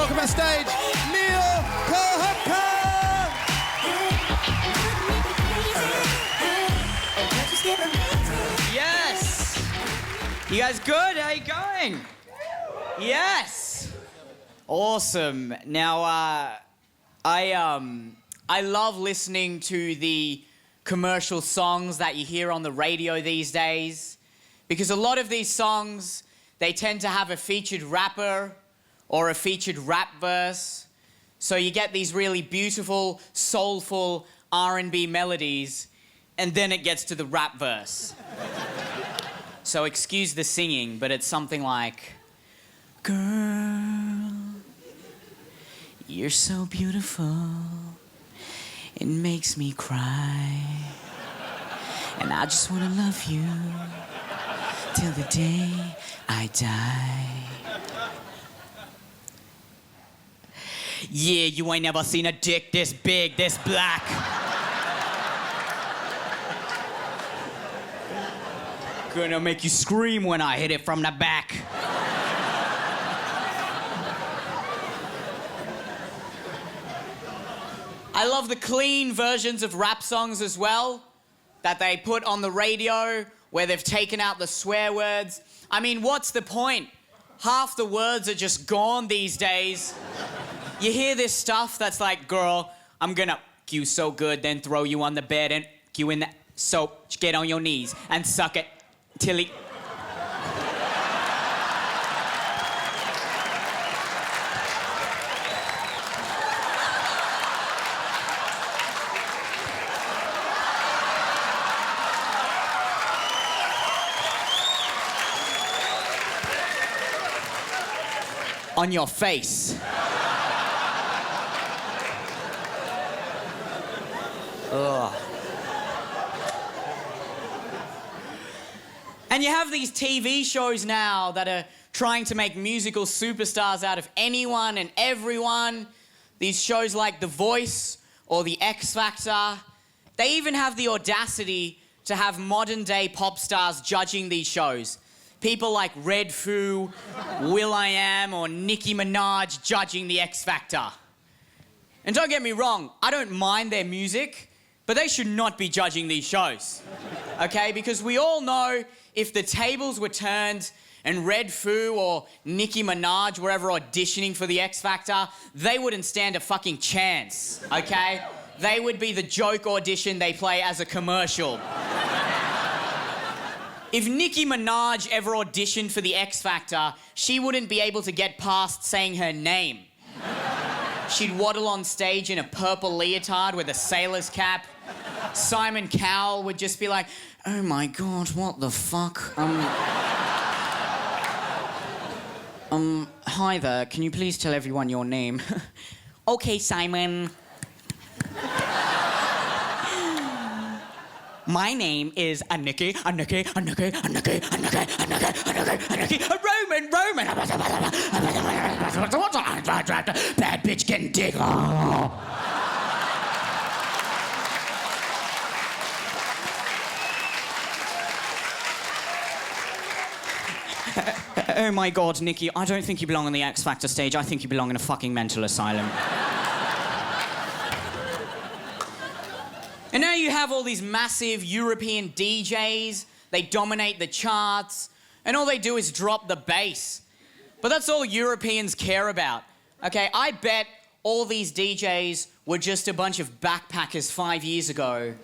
welcome on stage, Neel Kolhatkar! Yes! You guys good? How you going? Yes! Awesome. Now, I love listening to the commercial songs that you hear on the radio these days, because a lot of these songs, they tend to have a featured rapper or a featured rap verse. So you get these really beautiful, soulful R&B melodies, and then it gets to the rap verse. So excuse the singing, but it's something like, girl, you're so beautiful, it makes me cry, and I just wanna love you till the day I die. Yeah, you ain't never seen a dick this big, this black. Gonna make you scream when I hit it from the back. I love the clean versions of rap songs as well that they put on the radio where they've taken out the swear words. I mean, what's the point? Half the words are just gone these days. You hear this stuff that's like, girl, I'm gonna f*** you so good, then throw you on the bed and you in the soap, get on your knees and suck it till he... on your face. Ugh. And you have these TV shows now that are trying to make musical superstars out of anyone and everyone. These shows like The Voice or The X Factor. They even have the audacity to have modern-day pop stars judging these shows. People like Red Foo, will.i.am, or Nicki Minaj judging the X Factor. And don't get me wrong, I don't mind their music, but they should not be judging these shows, okay? Because we all know if the tables were turned and Red Foo or Nicki Minaj were ever auditioning for the X Factor, they wouldn't stand a fucking chance, okay? They would be the joke audition they play as a commercial. If Nicki Minaj ever auditioned for the X Factor, she wouldn't be able to get past saying her name. She'd waddle on stage in a purple leotard with a sailor's cap. Simon Cowell would just be like, oh my God, what the fuck? Hi there, can you please tell everyone your name? Okay, Simon. My name is Aniki, Roman. Bad bitch getting dick. Oh my God, Nikki, I don't think you belong on the X Factor stage. I think you belong in a fucking mental asylum. And now you have all these massive European DJs. They dominate the charts, and all they do is drop the bass. But that's all Europeans care about. Okay, I bet all these DJs were just a bunch of backpackers 5 years ago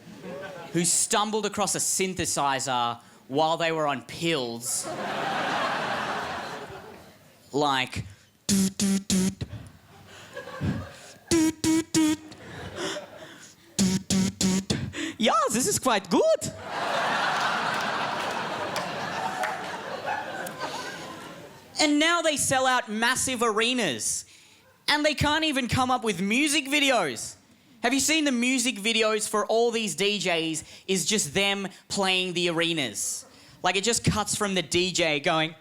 who stumbled across a synthesizer while they were on pills. Like... Yeah, this is quite good. And now they sell out massive arenas. And they can't even come up with music videos. Have you seen the music videos for all these DJs is just them playing the arenas? Like, it just cuts from the DJ going...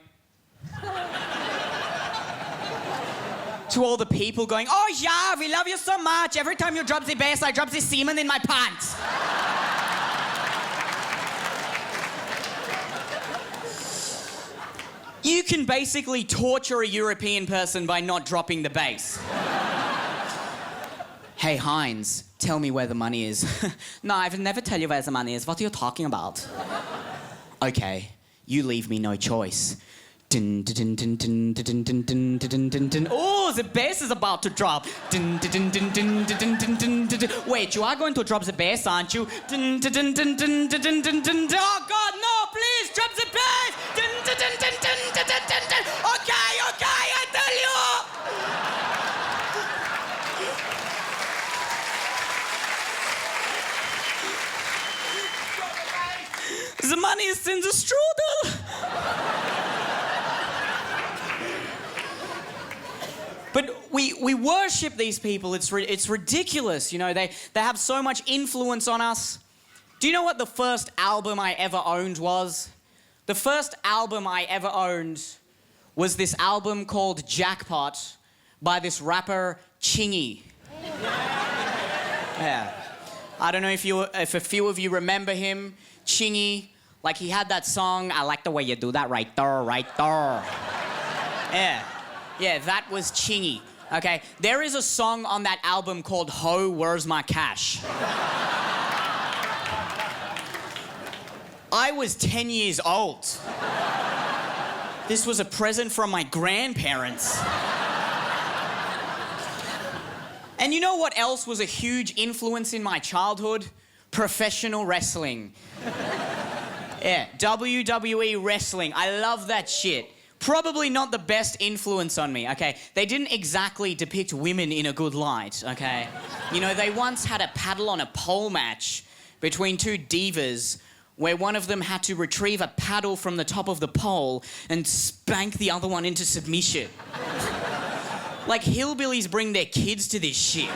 to all the people going, oh yeah, we love you so much. Every time you drop the bass, I drop the semen in my pants. You can basically torture a European person by not dropping the bass. Hey, Heinz, tell me where the money is. No, I've never tell you where the money is. What are you talking about? Okay, you leave me no choice. Dun, dun, dun, dun, dun, dun, dun, dun, dun, dun. Oh, the bass is about to drop. Dun, dun, dun, dun, dun, dun, dun, dun, dun. Wait, you are going to drop the bass, aren't you? Dun, dun, dun, dun, dun, dun, dun, dun. Oh, God, no, please, drop the bass. Dun, dun, dun, dun, dun, dun, dun, dun, dun. Okay, I tell you. The money is in the strudel. But we worship these people. It's ridiculous, you know. They have so much influence on us. Do you know what the first album I ever owned was? The first album I ever owned was this album called Jackpot by this rapper Chingy. Yeah. I don't know if a few of you remember him. Chingy, like he had that song, I like the way you do that right there, right there. Yeah, that was Chingy, okay? There is a song on that album called Ho, Where's My Cash? I was 10 years old. This was a present from my grandparents. And you know what else was a huge influence in my childhood? Professional wrestling. Yeah, WWE wrestling. I love that shit. Probably not the best influence on me, okay? They didn't exactly depict women in a good light, okay? You know, they once had a paddle on a pole match between two divas where one of them had to retrieve a paddle from the top of the pole and spank the other one into submission. Like, hillbillies bring their kids to this shit.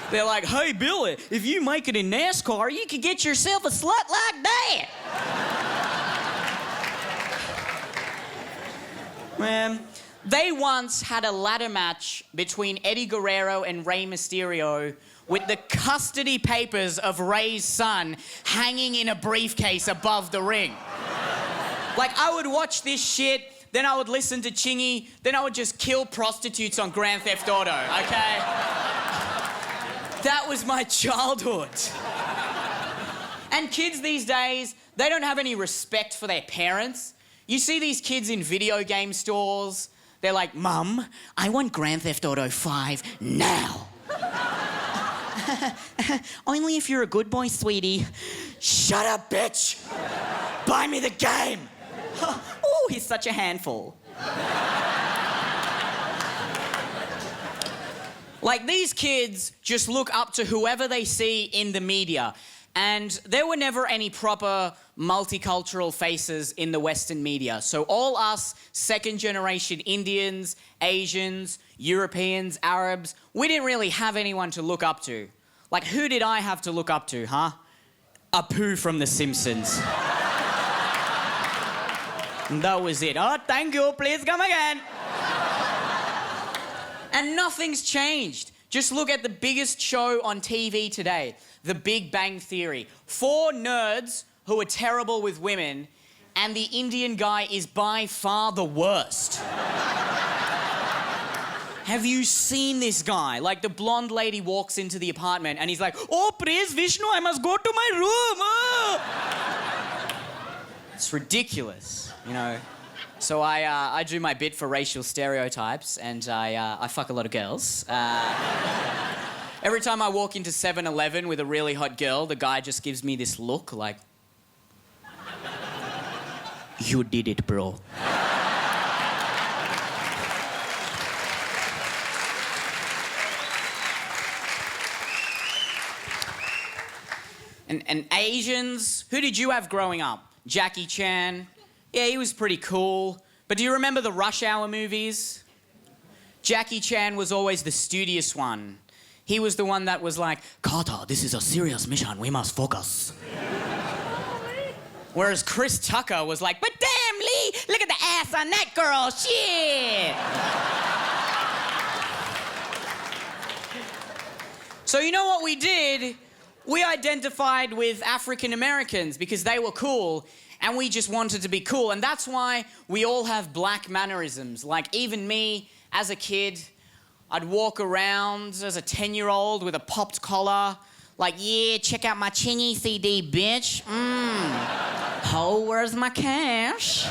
They're like, hey, Billy, if you make it in NASCAR, you could get yourself a slut like that. Man, they once had a ladder match between Eddie Guerrero and Rey Mysterio with the custody papers of Rey's son hanging in a briefcase above the ring. Like, I would watch this shit, then I would listen to Chingy, then I would just kill prostitutes on Grand Theft Auto, okay? That was my childhood. And kids these days, they don't have any respect for their parents. You see these kids in video game stores, they're like, Mum, I want Grand Theft Auto 5 now. Only if you're a good boy, sweetie. Shut up, bitch. Buy me the game. Oh, he's such a handful. Like, these kids just look up to whoever they see in the media. And there were never any proper multicultural faces in the Western media. So all us second-generation Indians, Asians, Europeans, Arabs, we didn't really have anyone to look up to. Like, who did I have to look up to, huh? Apu from The Simpsons. That was it. Oh, thank you. Please come again. And nothing's changed. Just look at the biggest show on TV today, The Big Bang Theory. 4 nerds who are terrible with women, and the Indian guy is by far the worst. Have you seen this guy? Like, the blonde lady walks into the apartment and he's like, oh, praise Vishnu, I must go to my room. Oh. It's ridiculous, you know. So I do my bit for racial stereotypes, and I fuck a lot of girls. Every time I walk into 7-Eleven with a really hot girl, the guy just gives me this look like, you did it, bro. And Asians, who did you have growing up? Jackie Chan. Yeah, he was pretty cool. But do you remember the Rush Hour movies? Jackie Chan was always the studious one. He was the one that was like, Carter, this is a serious mission, we must focus. Whereas Chris Tucker was like, but damn, Lee, look at the ass on that girl, shit. So you know what we did? We identified with African Americans because they were cool. and we just wanted to be cool. And that's why we all have black mannerisms. Like, even me, as a kid, I'd walk around as a 10-year-old with a popped collar, like, yeah, check out my Chingy CD, bitch. Ho, where's my cash?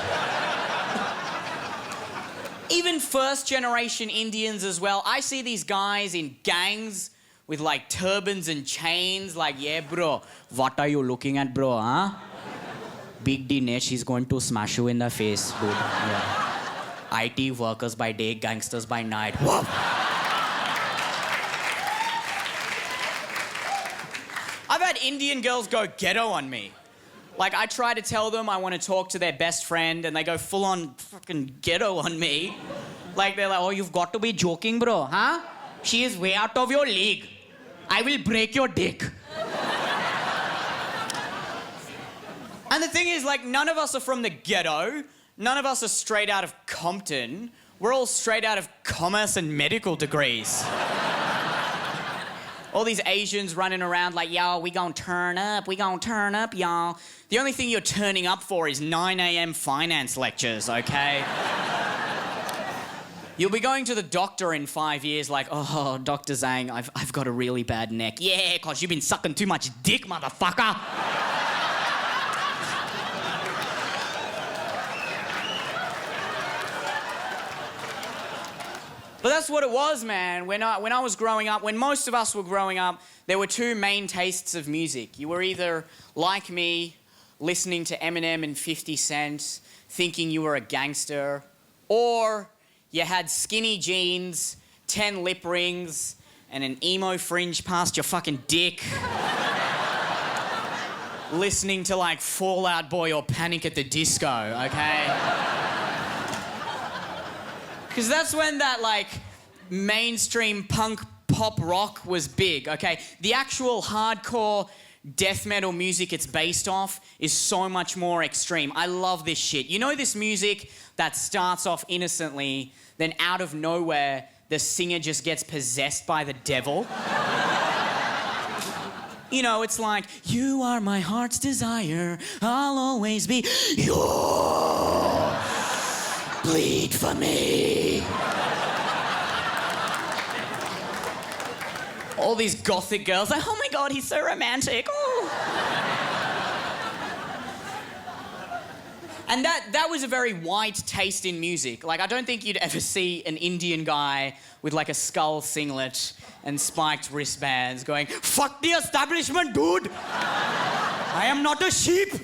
Even first-generation Indians as well. I see these guys in gangs with, like, turbans and chains, like, yeah, bro, what are you looking at, bro, huh? Big D Nesh is going to smash you in the face, dude. Yeah. IT workers by day, gangsters by night. Whoa. I've had Indian girls go ghetto on me. Like, I try to tell them I want to talk to their best friend, and they go full-on fucking ghetto on me. Like, they're like, oh, you've got to be joking, bro, huh? She is way out of your league. I will break your dick. And the thing is, like, none of us are from the ghetto. None of us are straight out of Compton. We're all straight out of commerce and medical degrees. All these Asians running around like, yo, we gonna turn up, y'all. The only thing you're turning up for is 9 a.m. finance lectures, okay? You'll be going to the doctor in 5 years like, oh, Dr. Zhang, I've got a really bad neck. Yeah, 'cause you've been sucking too much dick, motherfucker. But that's what it was, man. When I was growing up, when most of us were growing up, there were two main tastes of music. You were either, like me, listening to Eminem and 50 Cent, thinking you were a gangster, or you had skinny jeans, 10 lip rings, and an emo fringe past your fucking dick, listening to, like, Fall Out Boy or Panic at the Disco, okay? Because that's when that, like, mainstream punk pop rock was big, okay? The actual hardcore death metal music it's based off is so much more extreme. I love this shit. You know this music that starts off innocently, then out of nowhere, the singer just gets possessed by the devil? You know, it's like, you are my heart's desire, I'll always be yours. Bleed for me. All these gothic girls like, oh my God, he's so romantic. Oh. And that was a very white taste in music. Like, I don't think you'd ever see an Indian guy with like a skull singlet and spiked wristbands going, fuck the establishment, dude. I am not a sheep.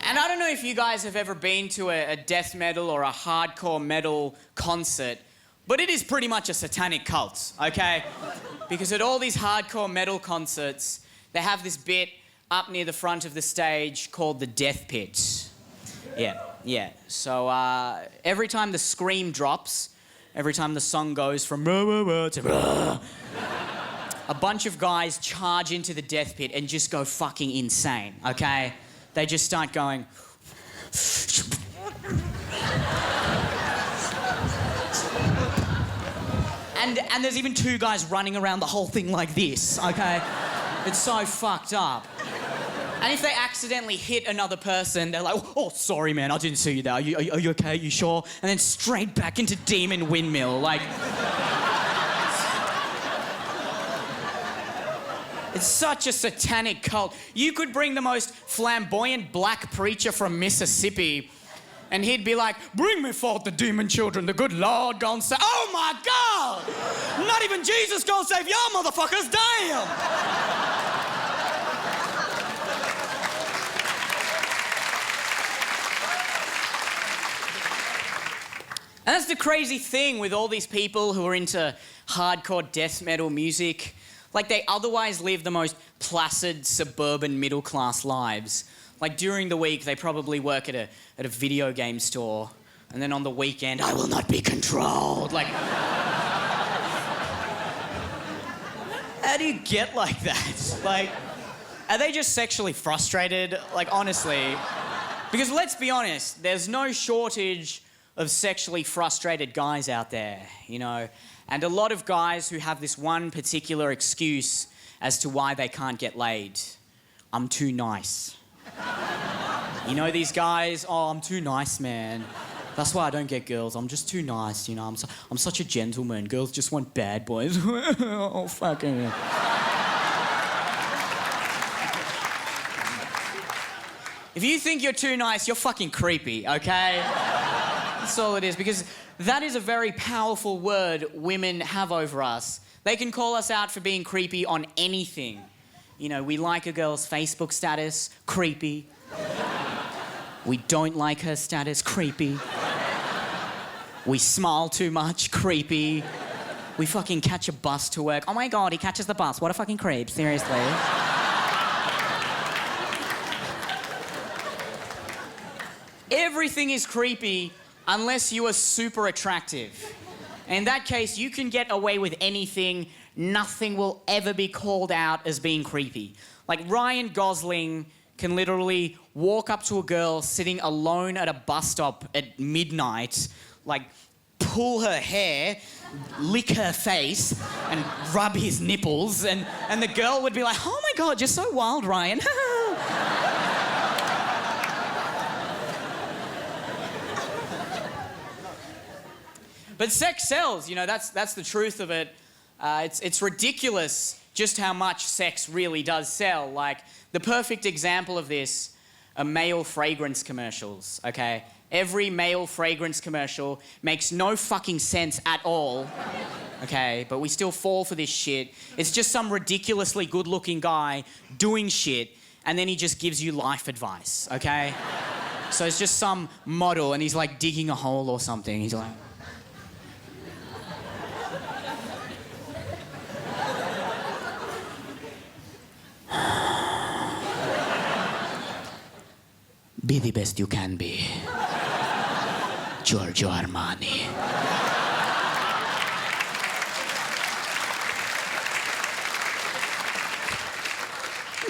And I don't know if you guys have ever been to a death metal or a hardcore metal concert, but it is pretty much a satanic cult, okay? Because at all these hardcore metal concerts, they have this bit up near the front of the stage called the Death Pit. Yeah. So every time the scream drops, every time the song goes from to a bunch of guys charge into the Death Pit and just go fucking insane, okay? They just start going... And there's even two guys running around the whole thing like this, okay? It's so fucked up. And if they accidentally hit another person, they're like, oh, sorry, man, I didn't see you there. Are you okay? You sure? And then straight back into Demon Windmill, like... It's such a satanic cult. You could bring the most flamboyant black preacher from Mississippi and he'd be like, bring me forth the demon children, the good Lord gonna save... Oh my God! Not even Jesus gonna save y'all motherfuckers, damn! And that's the crazy thing with all these people who are into hardcore death metal music. Like, they otherwise live the most placid, suburban, middle-class lives. Like, during the week, they probably work at a video game store, and then on the weekend, I will not be controlled. Like... How do you get like that? Like, are they just sexually frustrated? Like, honestly. Because let's be honest, there's no shortage of sexually frustrated guys out there, you know? And a lot of guys who have this one particular excuse as to why they can't get laid. I'm too nice. You know these guys? Oh, I'm too nice, man. That's why I don't get girls. I'm just too nice, you know. I'm such a gentleman. Girls just want bad boys. Oh, fucking... If you think you're too nice, you're fucking creepy, okay? That's all it is, because that is a very powerful word women have over us. They can call us out for being creepy on anything. You know, we like a girl's Facebook status, creepy. We don't like her status, creepy. We smile too much, creepy. We fucking catch a bus to work. Oh my God, he catches the bus. What a fucking creep, seriously. Everything is creepy unless you are super attractive. In that case, you can get away with anything. Nothing will ever be called out as being creepy. Like Ryan Gosling can literally walk up to a girl sitting alone at a bus stop at midnight, like pull her hair, lick her face, and rub his nipples, and the girl would be like, oh my God, you're so wild, Ryan. But sex sells, you know, that's the truth of it. It's ridiculous just how much sex really does sell. Like, the perfect example of this are male fragrance commercials, okay? Every male fragrance commercial makes no fucking sense at all, okay? But we still fall for this shit. It's just some ridiculously good-looking guy doing shit, and then he just gives you life advice, okay? So it's just some model, and he's, like, digging a hole or something. He's like... Be the best you can be. Giorgio Armani.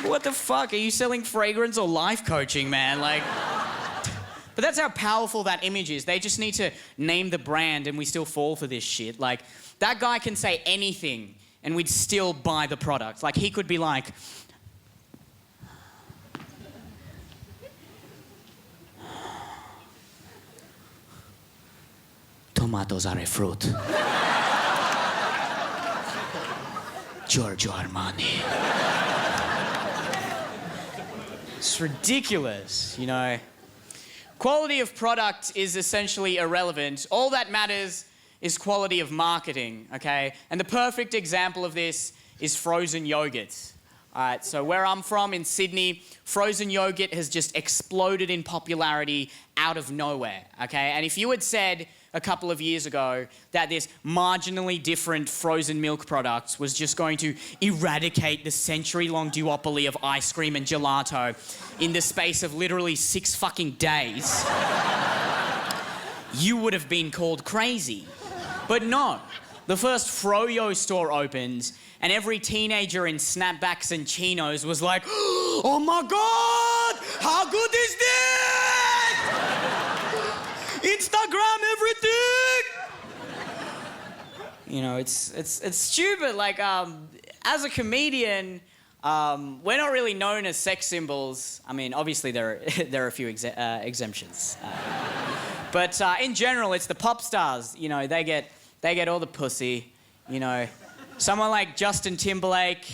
What the fuck? Are you selling fragrance or life coaching, man? Like... But that's how powerful that image is. They just need to name the brand and we still fall for this shit. Like, that guy can say anything and we'd still buy the product. Like, he could be like... Tomatoes are a fruit. Giorgio Armani. It's ridiculous, you know. Quality of product is essentially irrelevant. All that matters is quality of marketing, okay? And the perfect example of this is frozen yogurt. All right, so where I'm from in Sydney, frozen yogurt has just exploded in popularity out of nowhere, okay? And if you had said a couple of years ago that this marginally different frozen milk product was just going to eradicate the century-long duopoly of ice cream and gelato in the space of literally 6 fucking days, you would have been called crazy. But no, the first Froyo store opened and every teenager in snapbacks and chinos was like, oh my God, how good is this? Instagram everything! You know, it's stupid. Like, as a comedian, we're not really known as sex symbols. I mean, obviously there are a few exemptions. But in general, it's the pop stars. You know, they get all the pussy, you know. Someone like Justin Timberlake,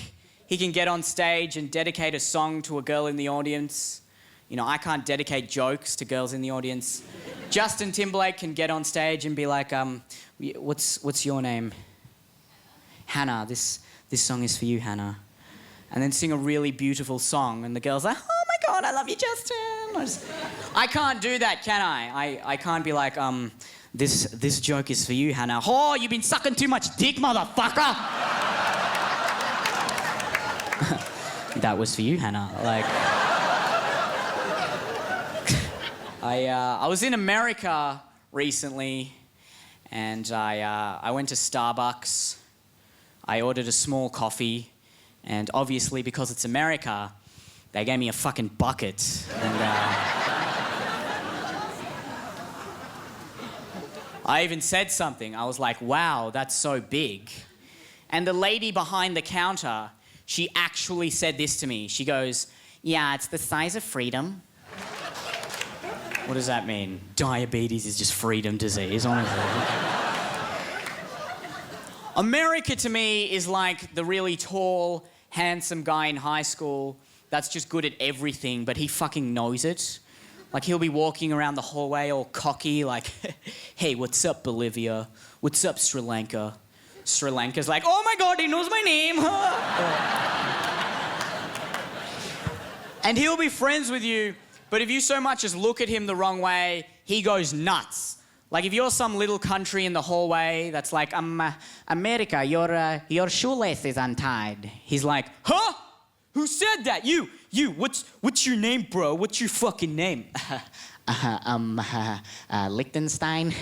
he can get on stage and dedicate a song to a girl in the audience. You know, I can't dedicate jokes to girls in the audience. Justin Timberlake can get on stage and be like, what's your name? Hannah. This song is for you, Hannah. And then sing a really beautiful song, and the girl's like, oh my God, I love you, Justin. I can't do that, can I? I can't be like, this joke is for you, Hannah. Oh, you've been sucking too much dick, motherfucker! That was for you, Hannah. Like... I was in America recently, and I went to Starbucks. I ordered a small coffee, and obviously, because it's America, they gave me a fucking bucket. And I even said something. I was like, wow, that's so big. And the lady behind the counter, she actually said this to me. She goes, Yeah, it's the size of freedom. What does that mean? Diabetes is just freedom disease, honestly. America to me is like the really tall, handsome guy in high school that's just good at everything, but he fucking knows it. Like, he'll be walking around the hallway all cocky, like, hey, what's up, Bolivia? What's up, Sri Lanka? Sri Lanka's like, oh my God, he knows my name. And he'll be friends with you, but if you so much as look at him the wrong way, he goes nuts. Like, if you're some little country in the hallway that's like, America, your shoelace is untied. He's like, huh? Who said that? You, what's your name, bro? What's your fucking name? Liechtenstein.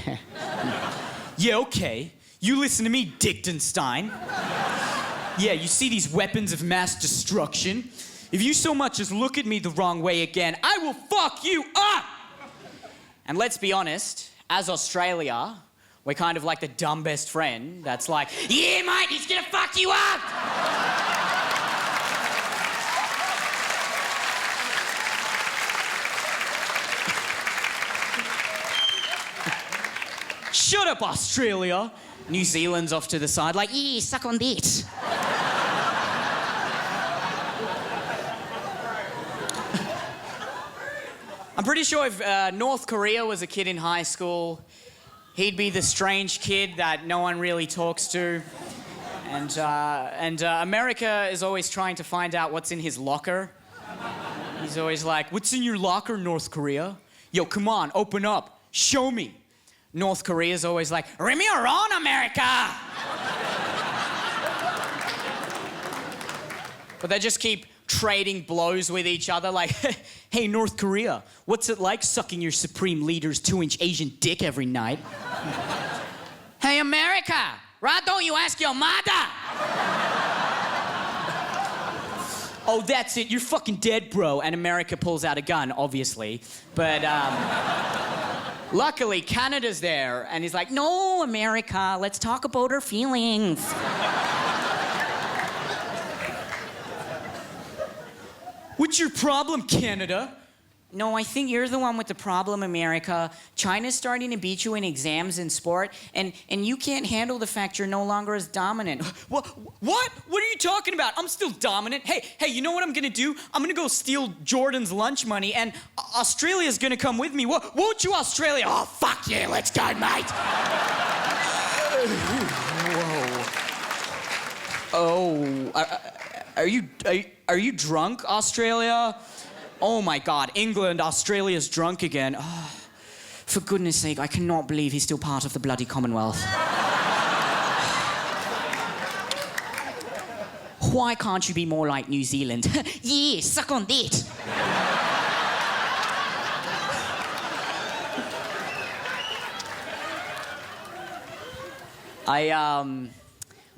Yeah, okay. You listen to me, Dichtenstein. Yeah, you see these weapons of mass destruction? If you so much as look at me the wrong way again, I will fuck you up! And let's be honest, as Australia, we're kind of like the dumb best friend that's like, yeah, mate, he's gonna fuck you up! Shut up, Australia! New Zealand's off to the side like, yeah, suck on that. I'm pretty sure if North Korea was a kid in high school, he'd be the strange kid that no one really talks to. And America is always trying to find out what's in his locker. He's always like, what's in your locker, North Korea? Yo, come on, open up, show me. North Korea's always like, rim me around, America! But they just keep trading blows with each other like, hey, North Korea, what's it like sucking your supreme leader's 2-inch Asian dick every night? Hey, America, why don't you ask your mother? Oh, that's it, you're fucking dead, bro. And America pulls out a gun, obviously. But, luckily, Canada's there, and he's like, no, America, let's talk about our feelings. What's your problem, Canada? No, I think you're the one with the problem, America. China's starting to beat you in exams and sport, and you can't handle the fact you're no longer as dominant. What? What are you talking about? I'm still dominant. Hey, you know what I'm gonna do? I'm gonna go steal Jordan's lunch money, and Australia's gonna come with me. Won't you, Australia? Oh, fuck yeah, let's go, mate. Whoa. Oh, are you drunk, Australia? Oh my God, England, Australia's drunk again. Oh, for goodness sake, I cannot believe he's still part of the bloody Commonwealth. Why can't you be more like New Zealand? Yeah, suck on that. I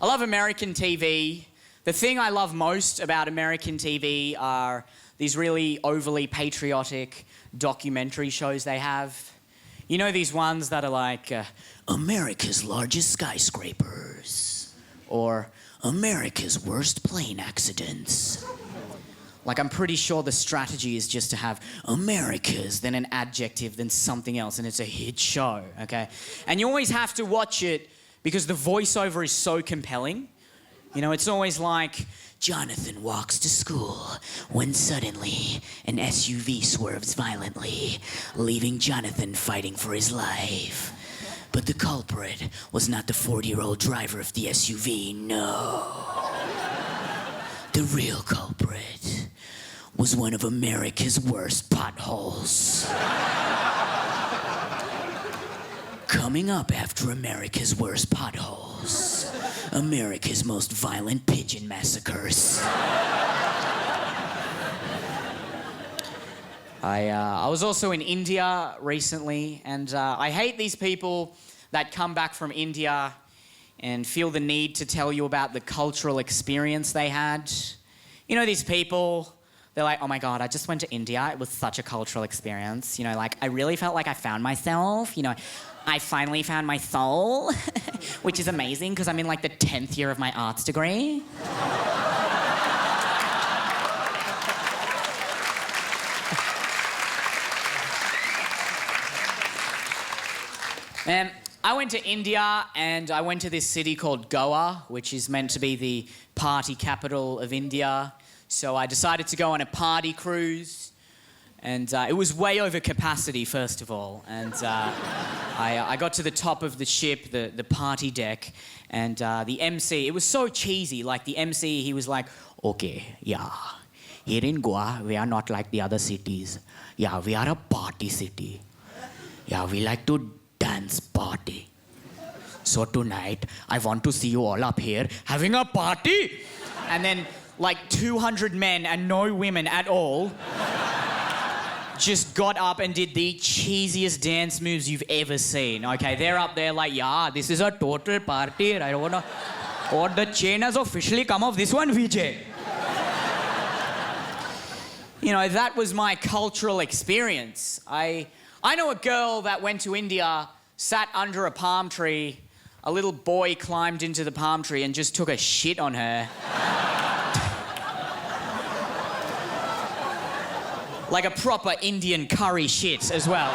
love American TV. The thing I love most about American TV are these really overly patriotic documentary shows they have. You know, these ones that are like, America's largest skyscrapers, or America's worst plane accidents. Like, I'm pretty sure the strategy is just to have America's, then an adjective, then something else, and it's a hit show, okay? And you always have to watch it because the voiceover is so compelling. You know, it's always like, Jonathan walks to school when suddenly an SUV swerves violently, leaving Jonathan fighting for his life. But the culprit was not the 40-year-old driver of the SUV, no. The real culprit was one of America's worst potholes. Coming up after America's worst potholes, America's most violent pigeon massacres. I was also in India recently, and I hate these people that come back from India and feel the need to tell you about the cultural experience they had. You know, these people, they're like, oh my God, I just went to India. It was such a cultural experience. You know, like, I really felt like I found myself. You know, I finally found my soul, which is amazing because I'm in like the 10th year of my arts degree. And I went to India and I went to this city called Goa, which is meant to be the party capital of India. So I decided to go on a party cruise. And it was way over capacity, first of all. And I got to the top of the ship, the party deck, and the MC, it was so cheesy. Like, the MC, he was like, okay, yeah, here in Goa, we are not like the other cities. Yeah, we are a party city. Yeah, we like to dance party. So tonight, I want to see you all up here having a party. And then, like, 200 men and no women at all just got up and did the cheesiest dance moves you've ever seen. Okay, they're up there like, yeah, this is a total party. I don't wanna... Or the chain has officially come off this one, Vijay. You know, that was my cultural experience. I know a girl that went to India, sat under a palm tree, a little boy climbed into the palm tree and just took a shit on her. Like a proper Indian curry shit as well,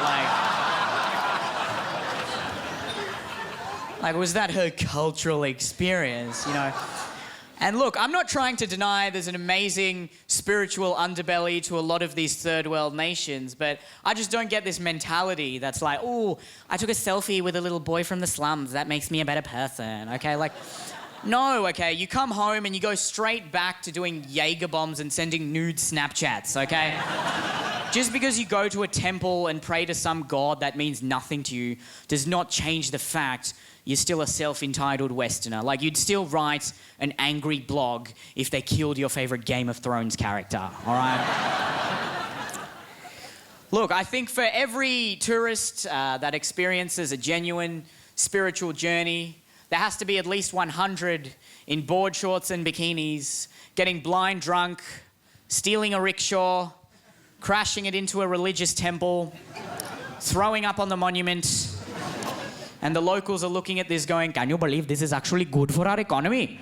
like, was that her cultural experience, you know? And look, I'm not trying to deny there's an amazing spiritual underbelly to a lot of these third world nations, but I just don't get this mentality that's like, oh, I took a selfie with a little boy from the slums, that makes me a better person, okay? Like, no, okay, you come home and you go straight back to doing Jaeger bombs and sending nude Snapchats, okay? Just because you go to a temple and pray to some god that means nothing to you does not change the fact you're still a self-entitled Westerner. Like, you'd still write an angry blog if they killed your favourite Game of Thrones character, all right? Look, I think for every tourist that experiences a genuine spiritual journey, there has to be at least 100 in board shorts and bikinis, getting blind drunk, stealing a rickshaw, crashing it into a religious temple, throwing up on the monument, and the locals are looking at this going, can you believe this is actually good for our economy?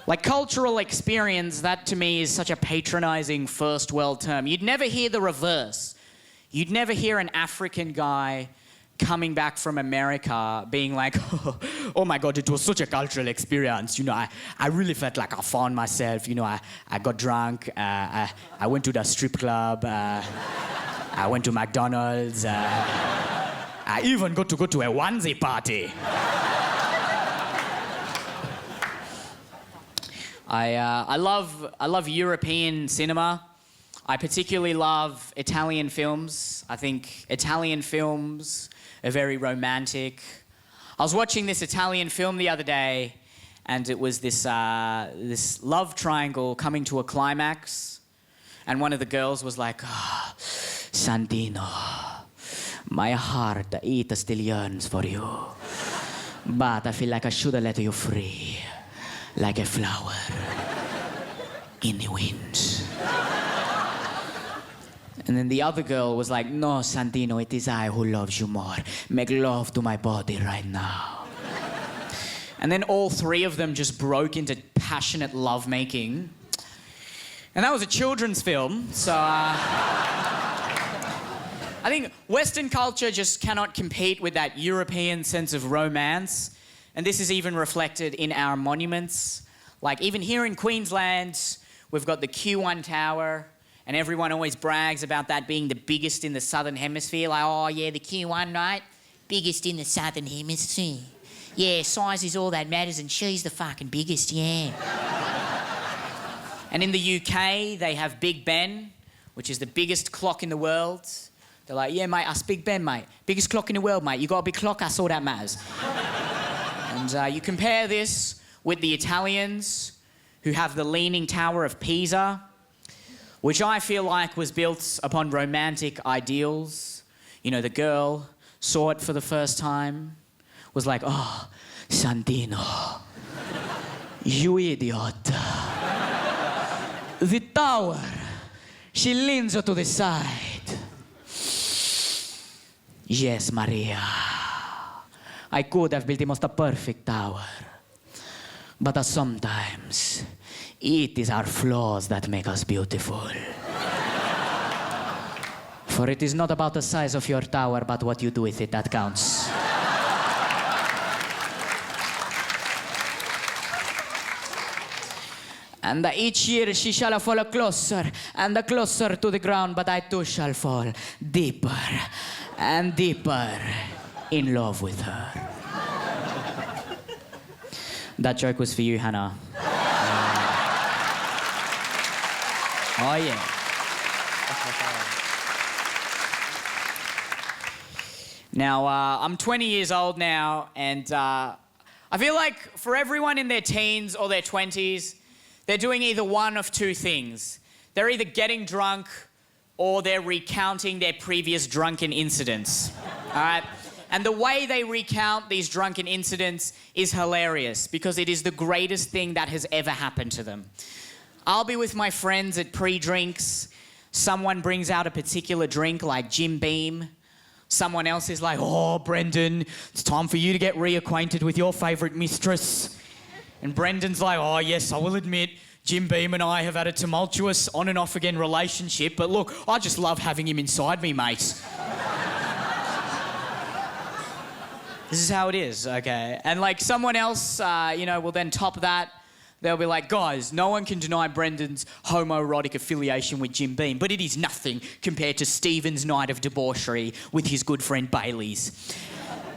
Like, cultural experience, that to me is such a patronizing first world term. You'd never hear the reverse. You'd never hear an African guy coming back from America being like, oh my God, it was such a cultural experience. You know, I really felt like I found myself. You know, I got drunk. I went to the strip club. I went to McDonald's. I even got to go to a onesie party. I love European cinema. I particularly love Italian films. I think Italian films are very romantic. I was watching this Italian film the other day, and it was this love triangle coming to a climax. And one of the girls was like, oh, Santino, my heart, it still yearns for you. But I feel like I should have let you free, like a flower in the wind. And then the other girl was like, no, Santino, it is I who loves you more. Make love to my body right now. And then all three of them just broke into passionate lovemaking. And that was a children's film, so I think Western culture just cannot compete with that European sense of romance. And this is even reflected in our monuments. Like, even here in Queensland, we've got the Q1 Tower, and everyone always brags about that being the biggest in the Southern Hemisphere. Like, oh yeah, the Q1, right? Biggest in the Southern Hemisphere. Yeah, size is all that matters, and she's the fucking biggest, yeah. And in the UK, they have Big Ben, which is the biggest clock in the world. They're like, yeah, mate, us Big Ben, mate. Biggest clock in the world, mate. You got a big clock, that's all that matters. And you compare this with the Italians, who have the Leaning Tower of Pisa, which I feel like was built upon romantic ideals. You know, the girl saw it for the first time, was like, oh, Santino, you idiot. The tower, she leans to the side. Yes, Maria, I could have built the most perfect tower. But sometimes, it is our flaws that make us beautiful. For it is not about the size of your tower, but what you do with it that counts. And each year she shall fall closer and closer to the ground, but I too shall fall deeper and deeper in love with her. That joke was for you, Hannah. Oh, yeah. Now, I'm 20 years old now, and I feel like for everyone in their teens or their 20s, they're doing either one of two things. They're either getting drunk or they're recounting their previous drunken incidents, all right? And the way they recount these drunken incidents is hilarious because it is the greatest thing that has ever happened to them. I'll be with my friends at pre-drinks. Someone brings out a particular drink like Jim Beam. Someone else is like, oh, Brendan, it's time for you to get reacquainted with your favourite mistress. And Brendan's like, oh, yes, I will admit, Jim Beam and I have had a tumultuous on and off again relationship, but look, I just love having him inside me, mate. This is how it is, okay? And like someone else, will then top that. They'll be like, guys, no one can deny Brendan's homoerotic affiliation with Jim Beam, but it is nothing compared to Stephen's night of debauchery with his good friend Bailey's.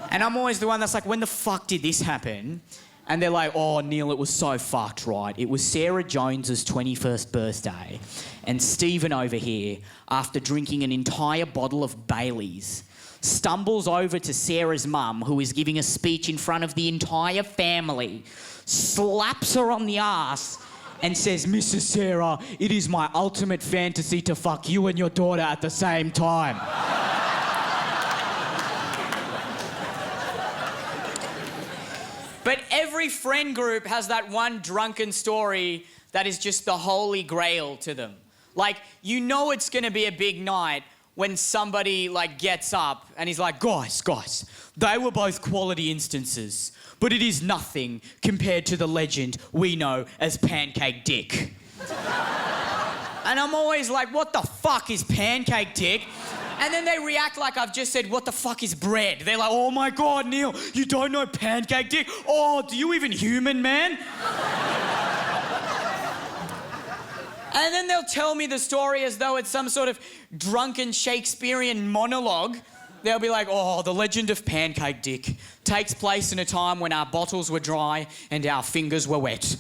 And I'm always the one that's like, when the fuck did this happen? And they're like, oh, Neil, it was so fucked, right? It was Sarah Jones's 21st birthday. And Stephen over here, after drinking an entire bottle of Bailey's, stumbles over to Sarah's mum, who is giving a speech in front of the entire family, slaps her on the ass and says, Mrs. Sarah, it is my ultimate fantasy to fuck you and your daughter at the same time. But every friend group has that one drunken story that is just the holy grail to them. Like, you know it's going to be a big night when somebody, like, gets up and he's like, guys, they were both quality instances, but it is nothing compared to the legend we know as Pancake Dick. And I'm always like, what the fuck is Pancake Dick? And then they react like I've just said, what the fuck is bread? They're like, oh my God, Neil, you don't know Pancake Dick? Oh, do you even human, man? And then they'll tell me the story as though it's some sort of drunken Shakespearean monologue. They'll be like, oh, the legend of Pancake Dick takes place in a time when our bottles were dry and our fingers were wet.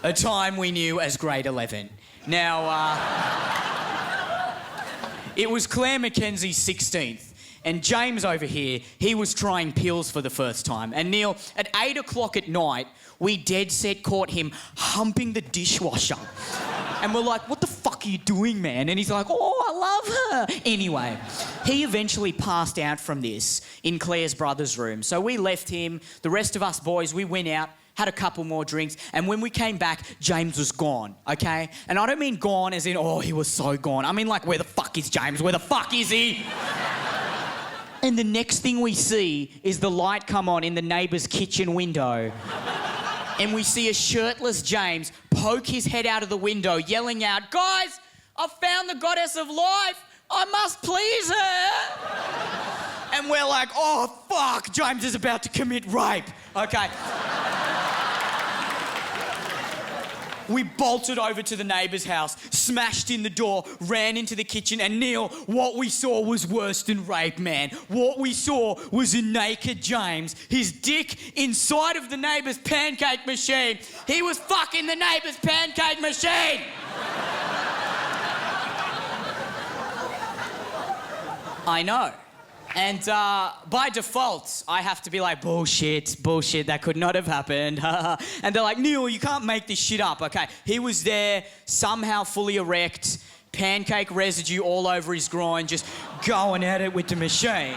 A time we knew as grade 11. Now, it was Claire Mackenzie's 16th. And James over here, he was trying pills for the first time. And Neil, at 8 o'clock at night, we dead set caught him humping the dishwasher. And we're like, what the fuck are you doing, man? And he's like, oh, I love her. Anyway, he eventually passed out from this in Claire's brother's room. So we left him. The rest of us boys, we went out, had a couple more drinks, and when we came back, James was gone, okay? And I don't mean gone as in, oh, he was so gone. I mean, like, where the fuck is James? Where the fuck is he? And the next thing we see is the light come on in the neighbour's kitchen window. And we see a shirtless James poke his head out of the window, yelling out, guys, I've found the goddess of life. I must please her. And we're like, oh, fuck, James is about to commit rape. Okay. We bolted over to the neighbour's house, smashed in the door, ran into the kitchen, and Neil, what we saw was worse than rape, man. What we saw was a naked James, his dick inside of the neighbour's pancake machine. He was fucking the neighbour's pancake machine. I know. And by default, I have to be like, bullshit, that could not have happened. And they're like, Neil, you can't make this shit up. Okay, he was there, somehow fully erect, pancake residue all over his groin, just going at it with the machine.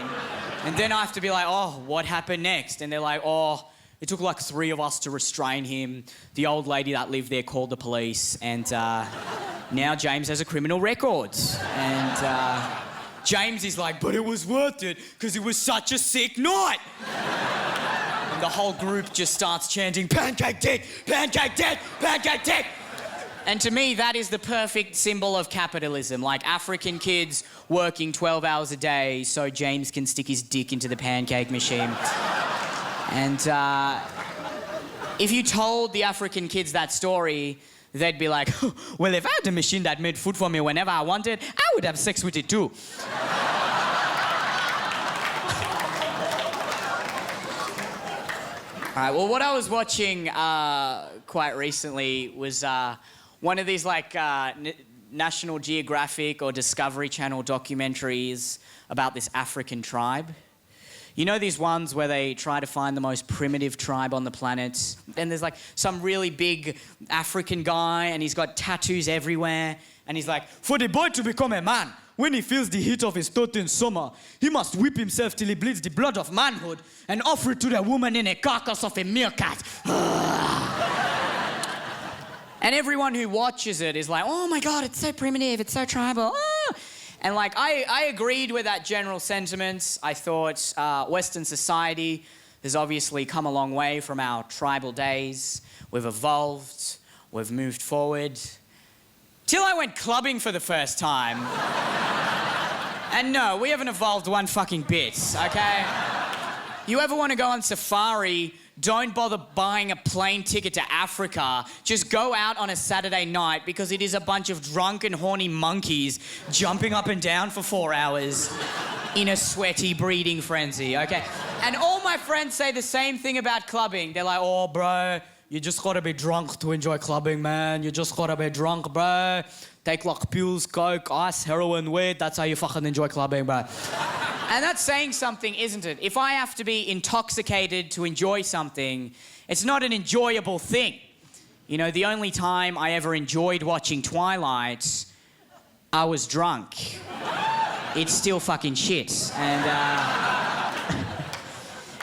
And then I have to be like, oh, what happened next? And they're like, oh, it took like 3 of us to restrain him. The old lady that lived there called the police. And now James has a criminal record. And... James is like, but it was worth it because it was such a sick night. And the whole group just starts chanting, Pancake Dick, Pancake Dick, Pancake Dick. And to me, that is the perfect symbol of capitalism. Like African kids working 12 hours a day so James can stick his dick into the pancake machine. And if you told the African kids that story, they'd be like, well, if I had a machine that made food for me whenever I wanted, I would have sex with it too. All right, well, what I was watching quite recently was one of these, like, National Geographic or Discovery Channel documentaries about this African tribe. You know these ones where they try to find the most primitive tribe on the planet? And there's, like, some really big African guy, and he's got tattoos everywhere, and he's like, for the boy to become a man, when he feels the heat of his 13th summer, he must whip himself till he bleeds the blood of manhood and offer it to the woman in a carcass of a meerkat. And everyone who watches it is like, oh my God, it's so primitive, it's so tribal. Ah! And like, I agreed with that general sentiment. I thought Western society has obviously come a long way from our tribal days. We've evolved, we've moved forward. Till I went clubbing for the first time. And no, we haven't evolved one fucking bit, okay? You ever want to go on safari, don't bother buying a plane ticket to Africa. Just go out on a Saturday night because it is a bunch of drunken, horny monkeys jumping up and down for 4 hours in a sweaty breeding frenzy, okay? And all my friends say the same thing about clubbing. They're like, oh, bro, you just gotta be drunk to enjoy clubbing, man. You just gotta be drunk, bro. Take like pills, coke, ice, heroin, weed. That's how you fucking enjoy clubbing, bro. And that's saying something, isn't it? If I have to be intoxicated to enjoy something, it's not an enjoyable thing. You know, the only time I ever enjoyed watching Twilight, I was drunk. It's still fucking shit. And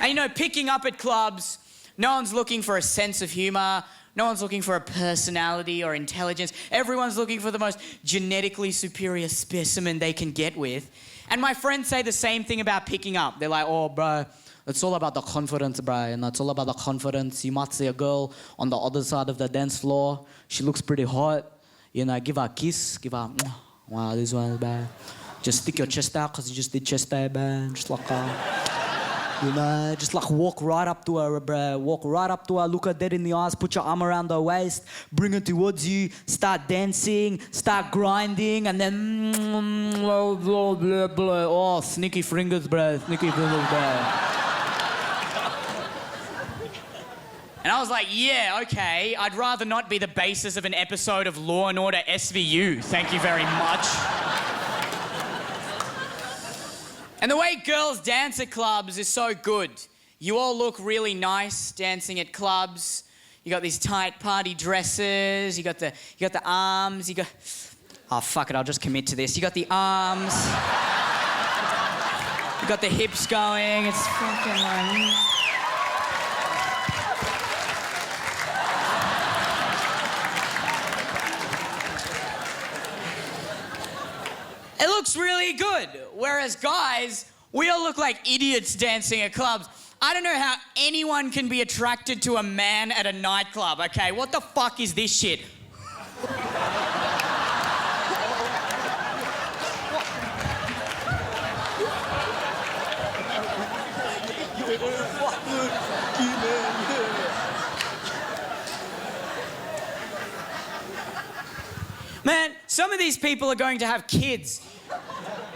you know, picking up at clubs, no one's looking for a sense of humour. No one's looking for a personality or intelligence. Everyone's looking for the most genetically superior specimen they can get with. And my friends say the same thing about picking up. They're like, oh, bro, it's all about the confidence, bro. And it's all about the confidence. You might see a girl on the other side of the dance floor. She looks pretty hot. You know, give her a kiss. Give her, wow, this one, bro. Just stick your chest out because you just did chest day, bro. Just like, you know, just like walk right up to her, bro. Walk right up to her, look her dead in the eyes, put your arm around her waist, bring her towards you, start dancing, start grinding, and then blah, blah, blah, blah. Oh, sneaky fingers, bro. Sneaky fingers, bro. And I was like, yeah, okay. I'd rather not be the basis of an episode of Law and Order SVU. Thank you very much. And the way girls dance at clubs is so good. You all look really nice dancing at clubs. You got these tight party dresses. You got the arms. You got, oh fuck it, I'll just commit to this. You got the arms. You got the hips going. It's fucking like. It looks really good. Whereas guys, we all look like idiots dancing at clubs. I don't know how anyone can be attracted to a man at a nightclub, okay? What the fuck is this shit? Man, some of these people are going to have kids.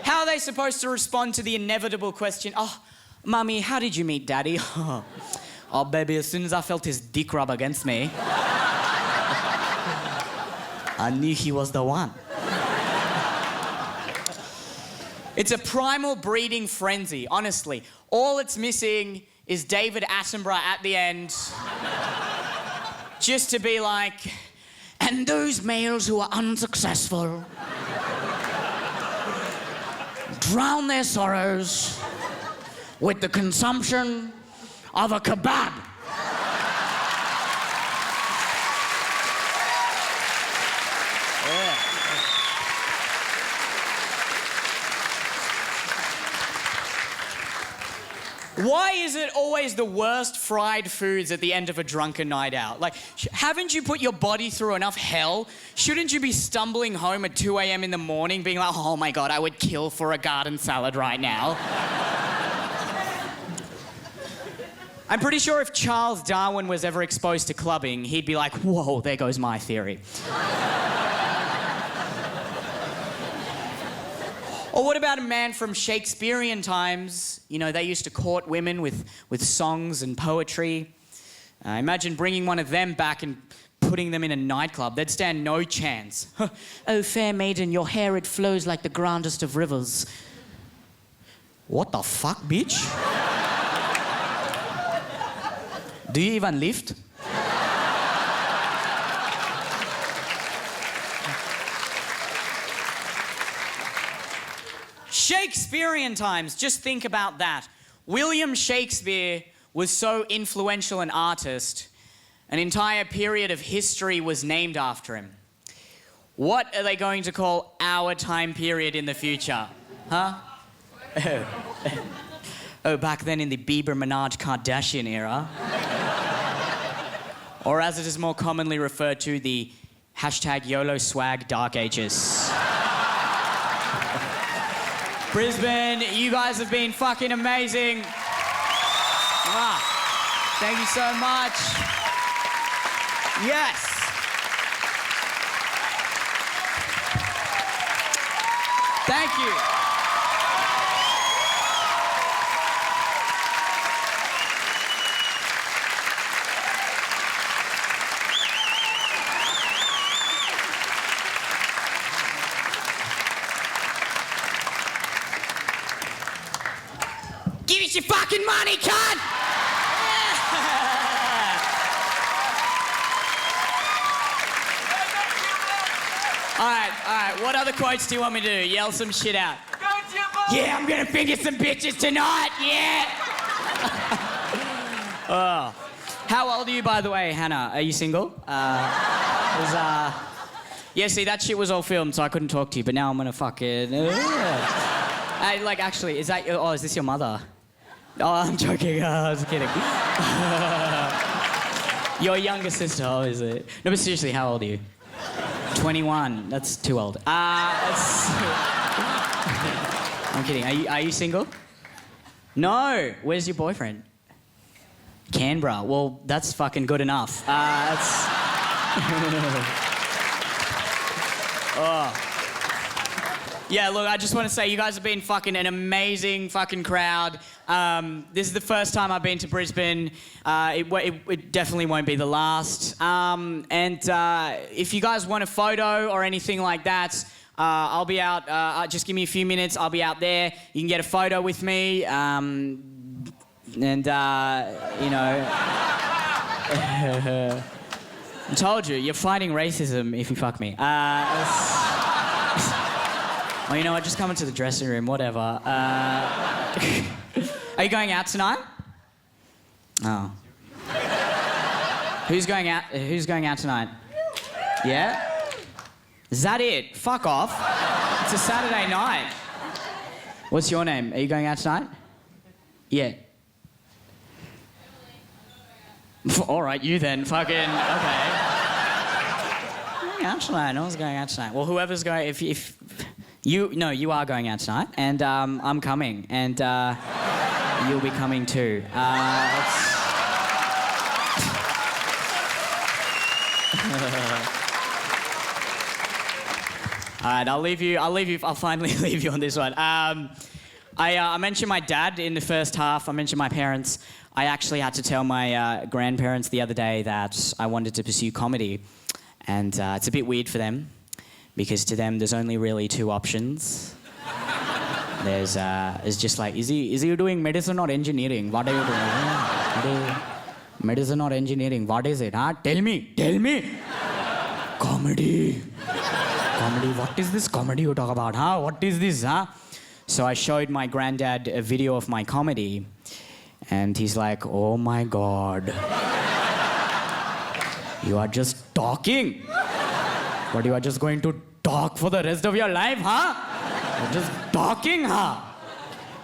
How are they supposed to respond to the inevitable question, oh, Mummy, how did you meet Daddy? Oh, baby, as soon as I felt his dick rub against me, I knew he was the one. It's a primal breeding frenzy, honestly. All it's missing is David Attenborough at the end, just to be like, and those males who are unsuccessful drown their sorrows with the consumption of a kebab. Yeah. Why is it always the worst fried foods at the end of a drunken night out? Like, haven't you put your body through enough hell? Shouldn't you be stumbling home at 2 a.m. in the morning being like, oh my God, I would kill for a garden salad right now? I'm pretty sure if Charles Darwin was ever exposed to clubbing, he'd be like, whoa, there goes my theory. Or what about a man from Shakespearean times? You know, they used to court women with songs and poetry. Imagine bringing one of them back and putting them in a nightclub. They'd stand no chance. Oh, fair maiden, your hair, it flows like the grandest of rivers. What the fuck, bitch? Do you even lift? Shakespearean times, just think about that. William Shakespeare was so influential an artist, an entire period of history was named after him. What are they going to call our time period in the future? Huh? Oh, back then in the Bieber Minaj Kardashian era. Or as it is more commonly referred to, the hashtag YOLO swag dark ages. Brisbane, you guys have been fucking amazing. Thank you so much. Yes. Thank you. Give us your fucking money, cunt! All right. What other quotes do you want me to do? Yell some shit out. Yeah, I'm gonna finger some bitches tonight, yeah! Oh. How old are you, by the way, Hannah? Are you single? Yeah, see, that shit was all filmed, so I couldn't talk to you, but now I'm gonna fucking... actually, is that your... Oh, is this your mother? Oh, I'm joking. I was kidding. Your younger sister, oh, is it? No, but seriously, how old are you? 21. That's too old. I'm kidding. Are you single? No. Where's your boyfriend? Canberra. Well, that's fucking good enough. Oh. Yeah, look, I just want to say you guys have been fucking an amazing fucking crowd. This is the first time I've been to Brisbane. It definitely won't be the last. If you guys want a photo or anything like that, I'll be out. Just give me a few minutes. I'll be out there. You can get a photo with me. You know... I told you, you're fighting racism if you fuck me. Well, you know what? Just come into the dressing room, whatever. Are you going out tonight? Oh. Who's going out tonight? Yeah? Is that it? Fuck off. It's a Saturday night. What's your name? Are you going out tonight? Yeah. All right, you then. Fucking, okay. Going out tonight. No one's going out tonight. Well, whoever's going... If you are going out tonight, and I'm coming, and you'll be coming too. All right, I'll leave you. I'll finally leave you on this one. I mentioned my dad in the first half. I mentioned my parents. I actually had to tell my grandparents the other day that I wanted to pursue comedy, and it's a bit weird for them. Because to them, there's only really two options. There's just like, is he doing medicine or engineering? What are you doing? Medicine or engineering? What is it? Huh? Tell me. Comedy. What is this comedy you talk about? Huh? What is this? Huh? So I showed my granddad a video of my comedy, and he's like, oh my God. You are just talking. But you are just going to talk for the rest of your life, huh? You're just talking, huh?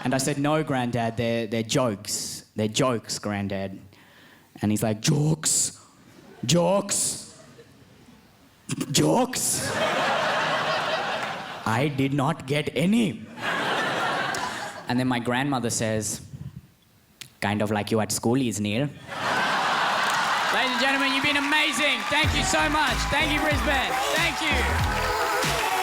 And I said, no, Granddad, they're jokes. They're jokes, Granddad. And he's like, jokes? Jokes? Jokes? I did not get any. And then my grandmother says, kind of like you at schoolies, Neel. Ladies and gentlemen, you've been amazing. Thank you so much. Thank you, Brisbane. Thank you.